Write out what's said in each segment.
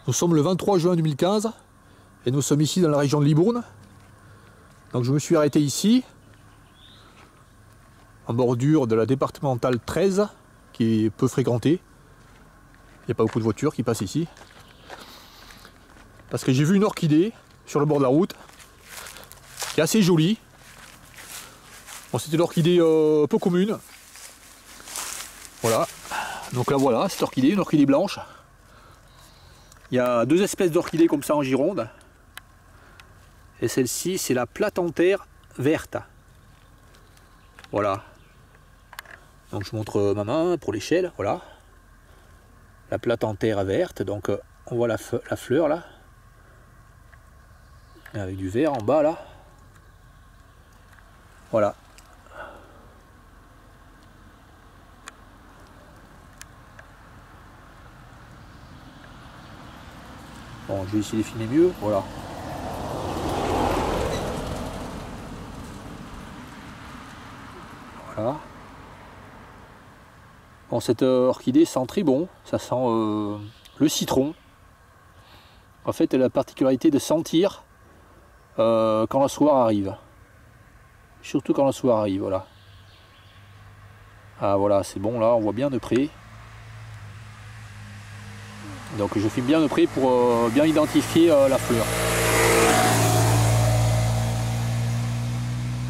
Nous sommes le 23 juin 2015 et nous sommes ici dans la région de Libourne. Donc je me suis arrêté ici, en bordure de la départementale 13, qui est peu fréquentée. Il n'y a pas beaucoup de voitures qui passent ici. Parce que j'ai vu une orchidée sur le bord de la route, qui est assez jolie. Bon, c'était une orchidée peu commune. Voilà. Donc là voilà, cette orchidée, une orchidée blanche. Il y a deux espèces d'orchidées comme ça en Gironde. Et celle-ci, c'est la Platanthère verte. Voilà. Donc je montre ma main pour l'échelle, voilà. La Platanthère verte, donc on voit la fleur là. Avec du vert en bas là. Voilà. Bon, je vais essayer de filmer mieux, voilà. Voilà. Bon, cette orchidée sent très bon, ça sent le citron. En fait, elle a la particularité de sentir quand le soir arrive. Surtout quand le soir arrive, voilà. Ah voilà, c'est bon, là, on voit bien de près. Donc je filme bien de près pour bien identifier la fleur.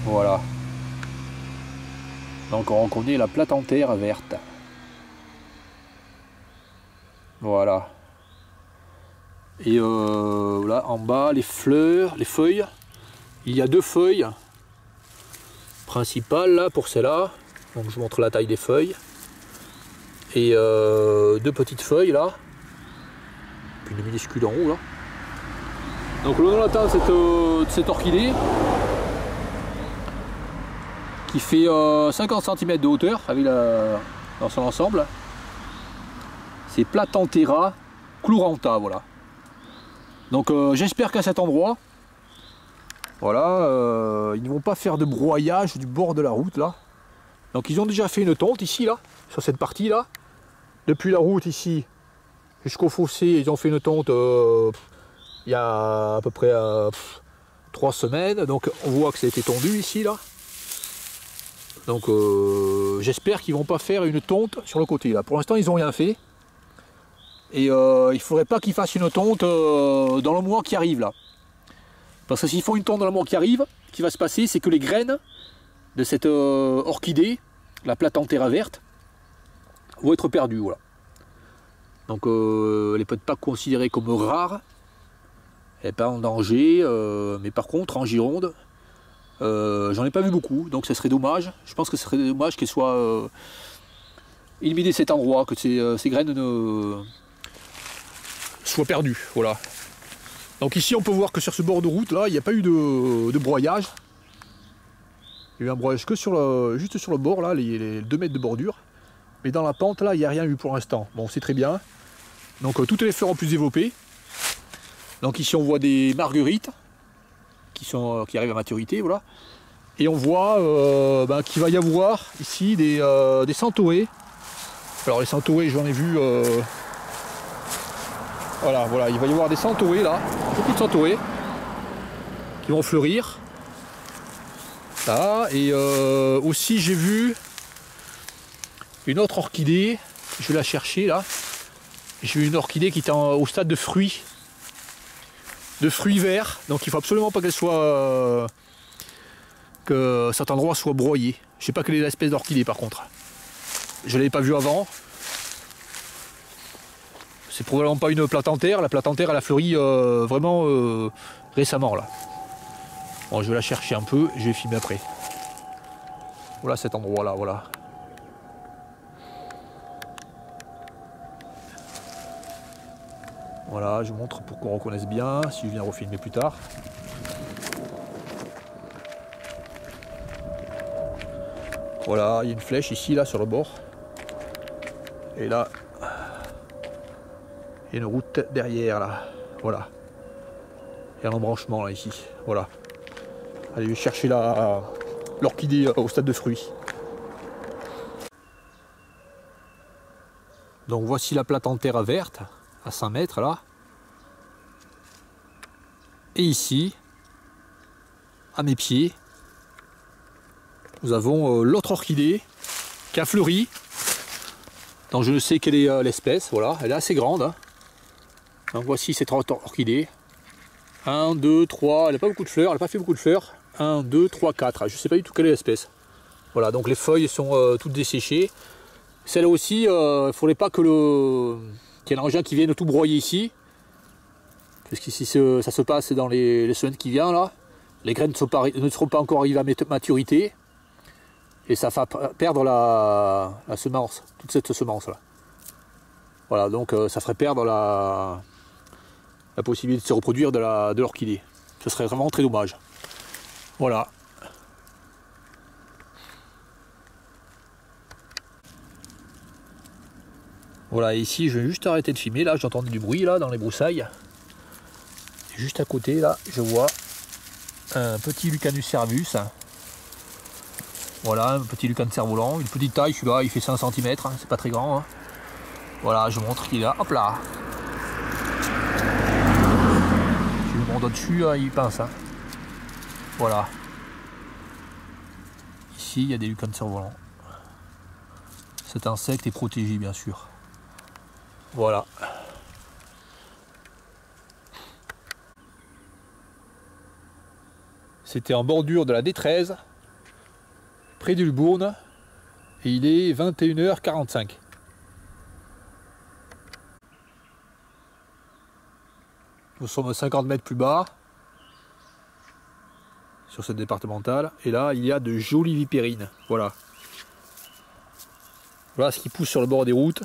Voilà. Donc on reconnaît la Platanthère verte. Voilà. Et là en bas les fleurs, les feuilles. Il y a deux feuilles principales là pour celle-là. Donc je montre la taille des feuilles. Et deux petites feuilles là. Puis une minuscule en haut là. Donc le long de la taille cette orchidée qui fait 50 cm de hauteur avec dans son ensemble. C'est Platanthera chlorantha, voilà. Donc j'espère qu'à cet endroit, voilà, ils ne vont pas faire de broyage du bord de la route là. Donc ils ont déjà fait une tonte ici là, sur cette partie là. Depuis la route ici jusqu'au fossé, ils ont fait une tonte il y a à peu près 3 semaines. Donc on voit que ça a été tondu ici là. Donc j'espère qu'ils vont pas faire une tonte sur le côté là. Pour l'instant ils n'ont rien fait. Et il ne faudrait pas qu'ils fassent une tonte dans le mois qui arrive là. Parce que s'ils font une tonte dans le mois qui arrive, ce qui va se passer, c'est que les graines de cette orchidée, la Platanthera verte, vont être perdues. Voilà. Donc elle n'est peut-être pas considérée comme rare, elle n'est pas en danger, mais par contre en Gironde, j'en ai pas vu beaucoup, donc ce serait dommage. Je pense que ce serait dommage qu'elle soit éliminée de cet endroit, que ces graines ne soient perdues. Voilà. Donc ici on peut voir que sur ce bord de route là, il n'y a pas eu de broyage. Il y a eu un broyage que juste sur le bord là, les 2 mètres de bordure. Mais dans la pente là, il n'y a rien eu pour l'instant. Bon, c'est très bien. Donc toutes les fleurs ont pu se développer. Donc ici on voit des marguerites qui arrivent à maturité, voilà. Et on voit qu'il va y avoir ici des centaurées. Alors les centaurées, j'en ai vu. Voilà, il va y avoir des centaurées là, beaucoup de centaurées qui vont fleurir. Là, et aussi j'ai vu une autre orchidée, je vais la chercher là. J'ai vu une orchidée qui était au stade de fruits verts, donc il faut absolument pas qu'elle soit que cet endroit soit broyé. Je sais pas quelle est l'espèce d'orchidée par contre. Je l'avais pas vue avant. C'est probablement pas une Platanthère. La Platanthère elle a fleuri vraiment récemment là. Bon, je vais la chercher un peu, je vais filmer après. Voilà cet endroit là, voilà. Voilà, je vous montre pour qu'on reconnaisse bien, si je viens refilmer plus tard. Voilà, il y a une flèche ici, là, sur le bord. Et là, il y a une route derrière, là. Voilà. Il y a un embranchement, là, ici. Voilà. Allez, je vais chercher l'orchidée au stade de fruits. Donc voici la Platanthera verte, à 100 mètres, là. Et ici, à mes pieds, nous avons l'autre orchidée qui a fleuri. Donc je ne sais quelle est l'espèce, voilà, elle est assez grande. Hein. Donc voici cette orchidée. 1, 2, 3, elle n'a pas beaucoup de fleurs, elle n'a pas fait beaucoup de fleurs. 1, 2, 3, 4, je ne sais pas du tout quelle est l'espèce. Voilà, donc les feuilles sont toutes desséchées. Celle-là aussi, il ne faudrait pas qu'il y ait un engin qui vienne tout broyer ici. Parce qu'ici ça se passe dans les semaines qui viennent là. Les graines ne seront pas encore arrivées à maturité. Et ça va perdre la semence, toute cette semence là. Voilà, donc ça ferait perdre la possibilité de se reproduire de l'orchidée. Ce serait vraiment très dommage. Voilà. Voilà, ici je vais juste arrêter de filmer, là j'entends du bruit là dans les broussailles. Et juste à côté là, je vois un petit Lucanus cervus. Voilà, un petit Lucanus cerf-volant, une petite taille, celui-là il fait 5 cm, hein, c'est pas très grand. Hein. Voilà, je montre qu'il est là, hop là. Si je monte dessus, il pince. Hein. Voilà. Ici, il y a des Lucanus cerf-volants. Cet insecte est protégé, bien sûr. Voilà. C'était en bordure de la D13, près du Libourne, et il est 21h45. Nous sommes 50 mètres plus bas, sur cette départementale, et là il y a de jolies vipérines. Voilà. Voilà ce qui pousse sur le bord des routes.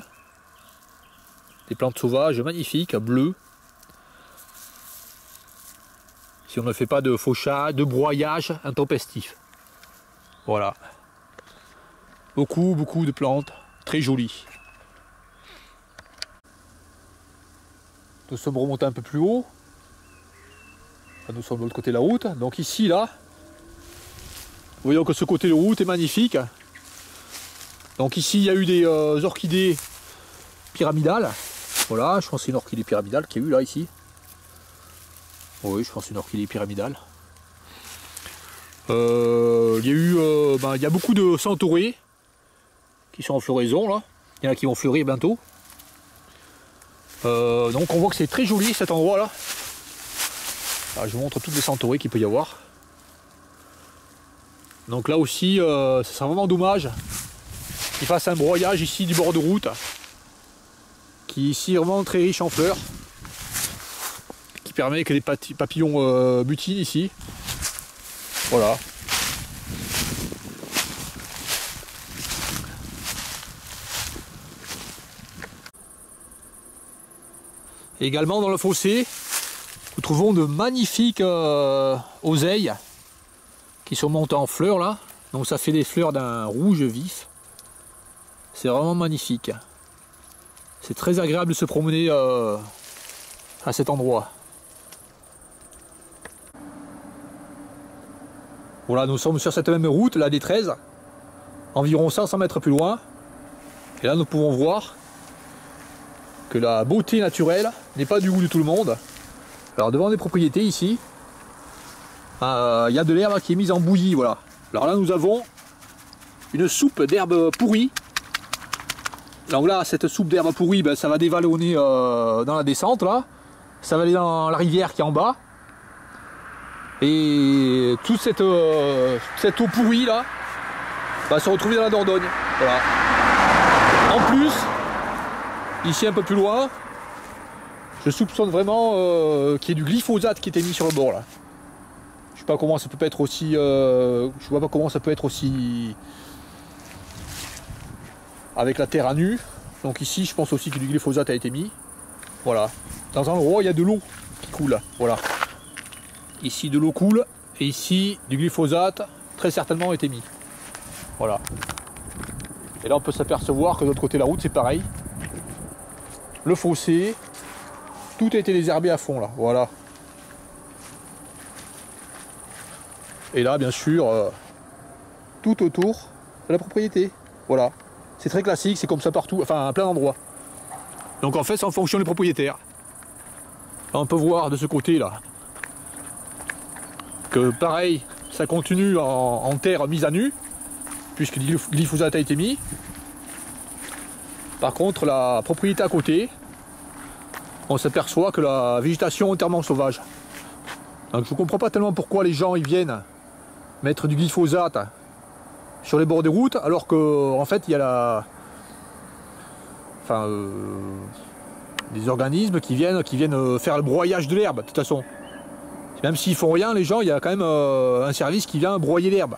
Des plantes sauvages magnifiques, bleues. Si on ne fait pas de fauchage, de broyage intempestif. Voilà. Beaucoup de plantes, très jolies. Nous sommes remontés un peu plus haut. Enfin, nous sommes de l'autre côté de la route. Donc ici, là, voyons que ce côté de route est magnifique. Donc ici, il y a eu des orchidées pyramidales. Voilà, je pense que c'est une orchidée pyramidale qu'il y a eu là, ici. Oui, je pense que c'est une orchidée pyramidale. Il y a beaucoup de centaurées qui sont en floraison, là. Il y en a qui vont fleurir bientôt. Donc on voit que c'est très joli cet endroit là. Alors, je vous montre toutes les centaurées qu'il peut y avoir. Donc là aussi, ce serait vraiment dommage qu'il fasse un broyage ici du bord de route, qui est ici vraiment très riche en fleurs, qui permet que les papillons butinent ici. Voilà. Et également dans le fossé, nous trouvons de magnifiques oseilles qui sont montées en fleurs là. Donc ça fait des fleurs d'un rouge vif. C'est vraiment magnifique. C'est très agréable de se promener à cet endroit. Voilà, nous sommes sur cette même route, la D13, environ 500 mètres plus loin. Et là nous pouvons voir que la beauté naturelle n'est pas du goût de tout le monde. Alors devant des propriétés ici, il y a de l'herbe qui est mise en bouillie, voilà. Alors là nous avons une soupe d'herbe pourrie. Donc là cette soupe d'herbe pourrie, ça va dévallonner dans la descente là. Ça va aller dans la rivière qui est en bas. Et toute cette eau pourrie là va se retrouver dans la Dordogne. Voilà. En plus, ici un peu plus loin, je soupçonne vraiment qu'il y ait du glyphosate qui était mis sur le bord là. Je sais pas comment ça peut être aussi. Je vois pas comment ça peut être aussi avec la terre à nu. Donc ici, je pense aussi que du glyphosate a été mis. Voilà. Dans un endroit, il y a de l'eau qui coule. Voilà. Ici, de l'eau coule et ici, du glyphosate très certainement a été mis. Voilà. Et là, on peut s'apercevoir que de l'autre côté de la route, c'est pareil. Le fossé, tout a été désherbé à fond là, voilà. Et là bien sûr, tout autour de la propriété, voilà. C'est très classique, c'est comme ça partout, enfin à plein d'endroits. Donc en fait c'est en fonction des propriétaires. Là, on peut voir de ce côté là, que pareil, ça continue en terre mise à nu, puisque le glyphosate a été mis. Par contre, la propriété à côté, on s'aperçoit que la végétation est entièrement sauvage. Donc je ne comprends pas tellement pourquoi les gens ils viennent mettre du glyphosate sur les bords des routes, alors que en fait il y a des organismes qui viennent faire le broyage de l'herbe de toute façon. Même s'ils font rien, les gens, il y a quand même un service qui vient broyer l'herbe.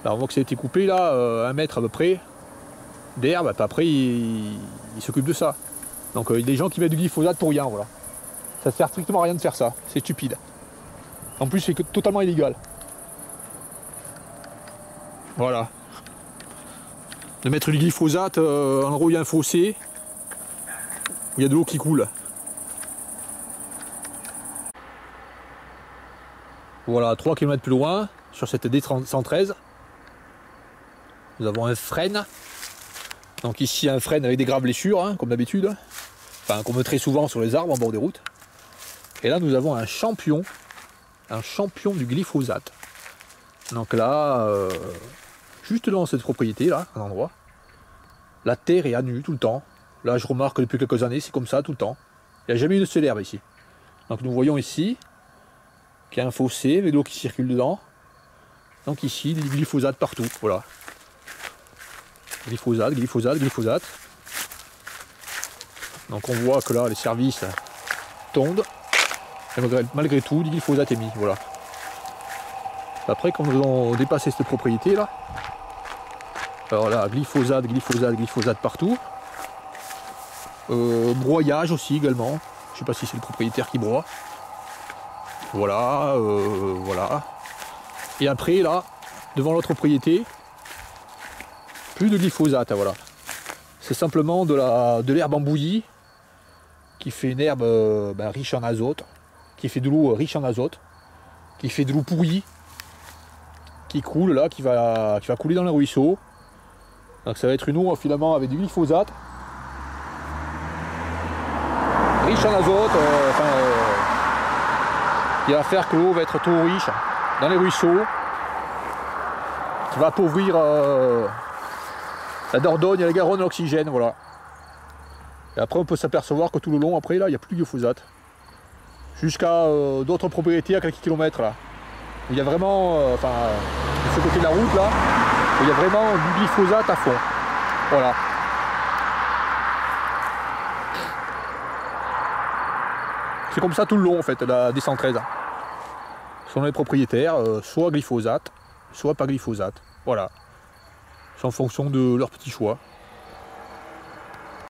Là on voit que ça a été coupé là, 1 mètre à peu près d'herbe, après ils s'occupent de ça. Donc il y a des gens qui mettent du glyphosate pour rien, voilà. Ça ne sert strictement à rien de faire ça, c'est stupide. En plus c'est totalement illégal. Voilà. De mettre du glyphosate en endroit où il y a un fossé, où il y a de l'eau qui coule. Voilà, 3 km plus loin, sur cette D113, nous avons un frêne. Donc ici un frêne avec des graves blessures, hein, comme d'habitude. Enfin, qu'on met très souvent sur les arbres en bord des routes. Et là nous avons un champion du glyphosate. Donc là, juste dans cette propriété, là, un endroit, la terre est à nu tout le temps. Là je remarque que depuis quelques années c'est comme ça tout le temps. Il n'y a jamais eu de seule herbe ici. Donc nous voyons ici qu'il y a un fossé avec l'eau qui circule dedans. Donc ici, du glyphosate partout, voilà. Glyphosate, glyphosate, glyphosate. Donc on voit que là les services tondent. Et malgré tout, du glyphosate est mis, voilà. Après, quand nous avons dépassé cette propriété là, alors là, glyphosate, glyphosate, glyphosate partout. Broyage aussi également. Je ne sais pas si c'est le propriétaire qui broie. Voilà, voilà. Et après là, devant l'autre propriété, plus de glyphosate, voilà. C'est simplement de l'herbe en bouillie qui fait une herbe riche en azote, qui fait de l'eau riche en azote, qui fait de l'eau pourrie, qui coule là, qui va couler dans les ruisseaux. Donc ça va être une eau finalement avec du glyphosate, riche en azote, qui va faire que l'eau va être trop riche dans les ruisseaux, qui va appauvrir la Dordogne et la Garonne à l'oxygène, voilà. Et après on peut s'apercevoir que tout le long, après là, il n'y a plus de glyphosate. Jusqu'à d'autres propriétés à quelques kilomètres là. Où il y a vraiment, de ce côté de la route là, où il y a vraiment du glyphosate à fond. Voilà. C'est comme ça tout le long en fait, la D113. Selon les propriétaires, soit glyphosate, soit pas glyphosate. Voilà. C'est en fonction de leur petit choix.